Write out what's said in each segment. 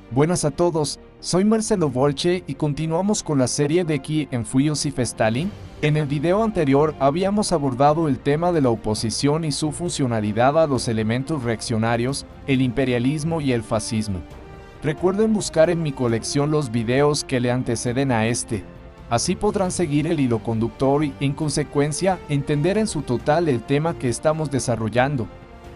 Buenas a todos, soy Marcelo Volche y continuamos con la serie de Kiev and Joseph Stalin. En el video anterior habíamos abordado el tema de la oposición y su funcionalidad a los elementos reaccionarios, el imperialismo y el fascismo. Recuerden buscar en mi colección los videos que le anteceden a este. Así podrán seguir el hilo conductor y, en consecuencia, entender en su total el tema que estamos desarrollando.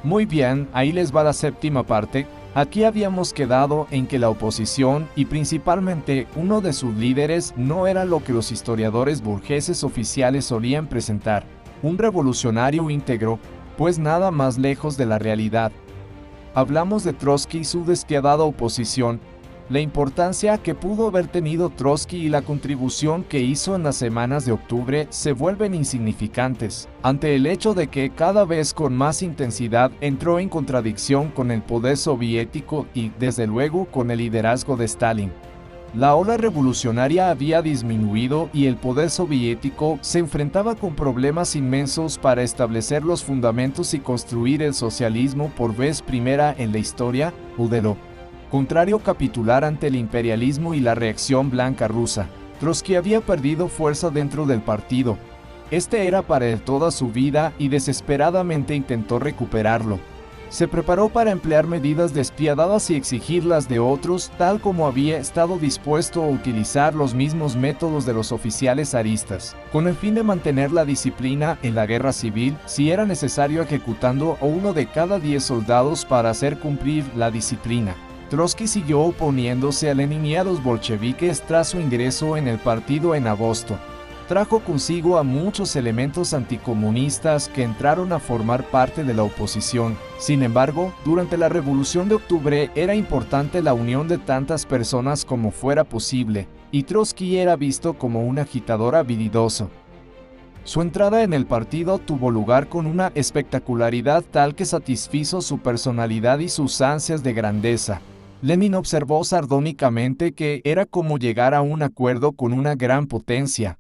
Muy bien, ahí les va la séptima parte. Aquí habíamos quedado en que la oposición, y principalmente uno de sus líderes, no era lo que los historiadores burgueses oficiales solían presentar, un revolucionario íntegro, pues nada más lejos de la realidad. Hablamos de Trotsky y su despiadada oposición, la importancia que pudo haber tenido Trotsky y la contribución que hizo en las semanas de octubre se vuelven insignificantes, ante el hecho de que cada vez con más intensidad entró en contradicción con el poder soviético y, desde luego, con el liderazgo de Stalin. La ola revolucionaria había disminuido y el poder soviético se enfrentaba con problemas inmensos para establecer los fundamentos y construir el socialismo por vez primera en la historia, Udelo. Contrario capitular ante el imperialismo y la reacción blanca rusa, Trotsky había perdido fuerza dentro del partido. Este era para él toda su vida y desesperadamente intentó recuperarlo. Se preparó para emplear medidas despiadadas y exigirlas de otros, tal como había estado dispuesto a utilizar los mismos métodos de los oficiales zaristas, con el fin de mantener la disciplina en la guerra civil, si era necesario ejecutando a uno de cada 10 soldados para hacer cumplir la disciplina. Trotsky siguió oponiéndose a alineados bolcheviques tras su ingreso en el partido en agosto. Trajo consigo a muchos elementos anticomunistas que entraron a formar parte de la oposición. Sin embargo, durante la Revolución de Octubre era importante la unión de tantas personas como fuera posible, y Trotsky era visto como un agitador habilidoso. Su entrada en el partido tuvo lugar con una espectacularidad tal que satisfizo su personalidad y sus ansias de grandeza. Lenin observó sardónicamente que era como llegar a un acuerdo con una gran potencia.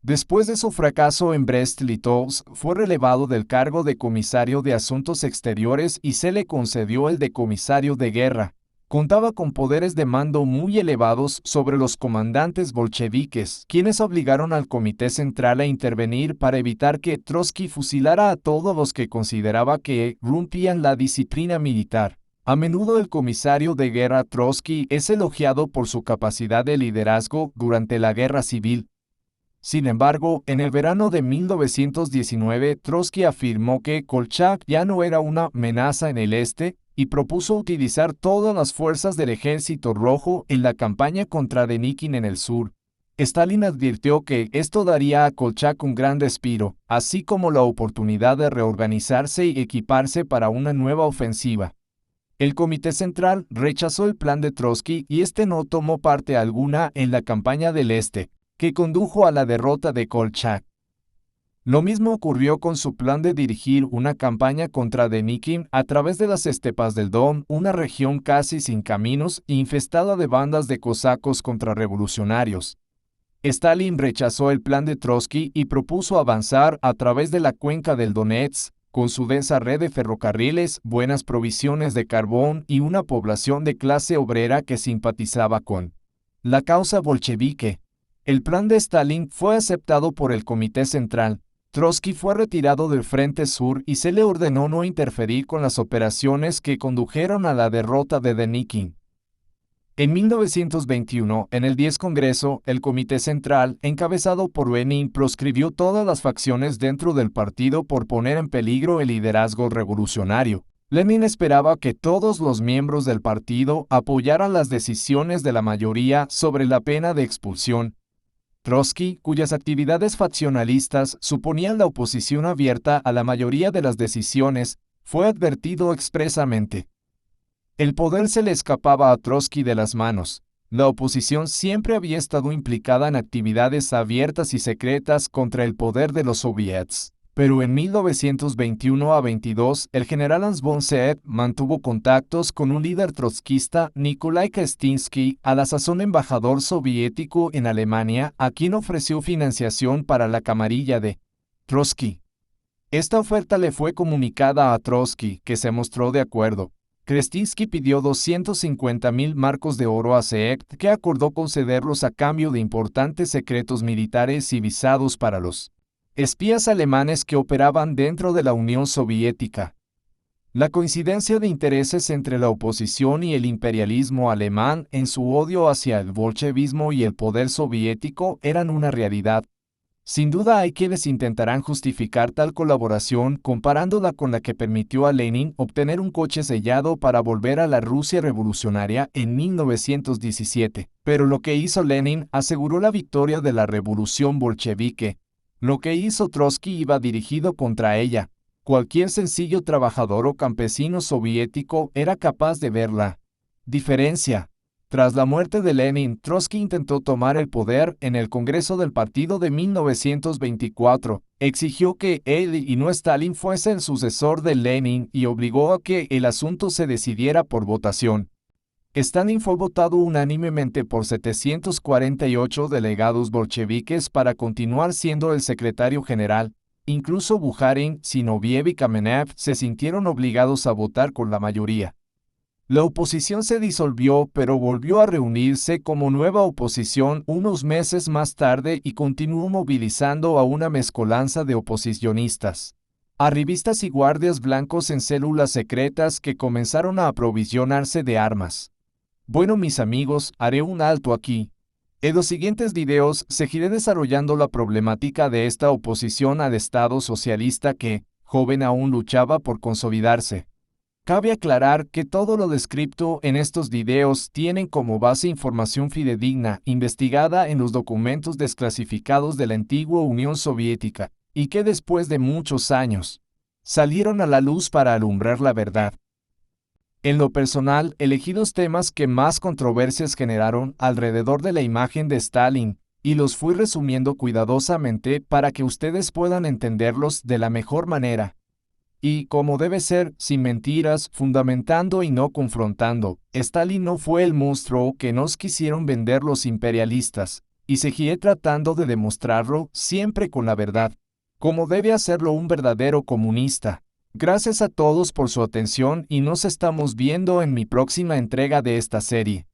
Después de su fracaso en Brest-Litovsk, fue relevado del cargo de comisario de Asuntos Exteriores y se le concedió el de comisario de guerra. Contaba con poderes de mando muy elevados sobre los comandantes bolcheviques, quienes obligaron al Comité Central a intervenir para evitar que Trotsky fusilara a todos los que consideraba que rompían la disciplina militar. A menudo el comisario de guerra Trotsky es elogiado por su capacidad de liderazgo durante la guerra civil. Sin embargo, en el verano de 1919, Trotsky afirmó que Kolchak ya no era una amenaza en el este y propuso utilizar todas las fuerzas del Ejército Rojo en la campaña contra Denikin en el sur. Stalin advirtió que esto daría a Kolchak un gran respiro, así como la oportunidad de reorganizarse y equiparse para una nueva ofensiva. El Comité Central rechazó el plan de Trotsky y este no tomó parte alguna en la campaña del Este, que condujo a la derrota de Kolchak. Lo mismo ocurrió con su plan de dirigir una campaña contra Denikin a través de las estepas del Don, una región casi sin caminos e infestada de bandas de cosacos contrarrevolucionarios. Stalin rechazó el plan de Trotsky y propuso avanzar a través de la cuenca del Donetsk, con su densa red de ferrocarriles, buenas provisiones de carbón y una población de clase obrera que simpatizaba con la causa bolchevique. El plan de Stalin fue aceptado por el Comité Central. Trotsky fue retirado del Frente Sur y se le ordenó no interferir con las operaciones que condujeron a la derrota de Denikin. En 1921, en el 10 Congreso, el Comité Central, encabezado por Lenin, proscribió todas las facciones dentro del partido por poner en peligro el liderazgo revolucionario. Lenin esperaba que todos los miembros del partido apoyaran las decisiones de la mayoría sobre la pena de expulsión. Trotsky, cuyas actividades faccionalistas suponían la oposición abierta a la mayoría de las decisiones, fue advertido expresamente. El poder se le escapaba a Trotsky de las manos. La oposición siempre había estado implicada en actividades abiertas y secretas contra el poder de los soviets. Pero en 1921 a 22, el general Hans von Seeckt mantuvo contactos con un líder trotskista, Nikolai Krestinsky, a la sazón embajador soviético en Alemania, a quien ofreció financiación para la camarilla de Trotsky. Esta oferta le fue comunicada a Trotsky, que se mostró de acuerdo. Krestinsky pidió 250.000 marcos de oro a Sekt, que acordó concederlos a cambio de importantes secretos militares y visados para los espías alemanes que operaban dentro de la Unión Soviética. La coincidencia de intereses entre la oposición y el imperialismo alemán en su odio hacia el bolchevismo y el poder soviético eran una realidad. Sin duda hay quienes intentarán justificar tal colaboración comparándola con la que permitió a Lenin obtener un coche sellado para volver a la Rusia revolucionaria en 1917. Pero lo que hizo Lenin aseguró la victoria de la revolución bolchevique. Lo que hizo Trotsky iba dirigido contra ella. Cualquier sencillo trabajador o campesino soviético era capaz de ver la diferencia. Tras la muerte de Lenin, Trotsky intentó tomar el poder en el Congreso del Partido de 1924, exigió que él y no Stalin fuese el sucesor de Lenin y obligó a que el asunto se decidiera por votación. Stalin fue votado unánimemente por 748 delegados bolcheviques para continuar siendo el secretario general. Incluso Bukharin, Zinoviev y Kamenev se sintieron obligados a votar con la mayoría. La oposición se disolvió, pero volvió a reunirse como nueva oposición unos meses más tarde y continuó movilizando a una mezcolanza de oposicionistas, arribistas y guardias blancos en células secretas que comenzaron a aprovisionarse de armas. Bueno, mis amigos, haré un alto aquí. En los siguientes videos seguiré desarrollando la problemática de esta oposición al Estado socialista que, joven aún luchaba por consolidarse. Cabe aclarar que todo lo descrito en estos videos tienen como base información fidedigna, investigada en los documentos desclasificados de la antigua Unión Soviética, y que después de muchos años, salieron a la luz para alumbrar la verdad. En lo personal, elegí los temas que más controversias generaron alrededor de la imagen de Stalin, y los fui resumiendo cuidadosamente para que ustedes puedan entenderlos de la mejor manera. Y, como debe ser, sin mentiras, fundamentando y no confrontando, Stalin no fue el monstruo que nos quisieron vender los imperialistas, y seguiré tratando de demostrarlo siempre con la verdad, como debe hacerlo un verdadero comunista. Gracias a todos por su atención y nos estamos viendo en mi próxima entrega de esta serie.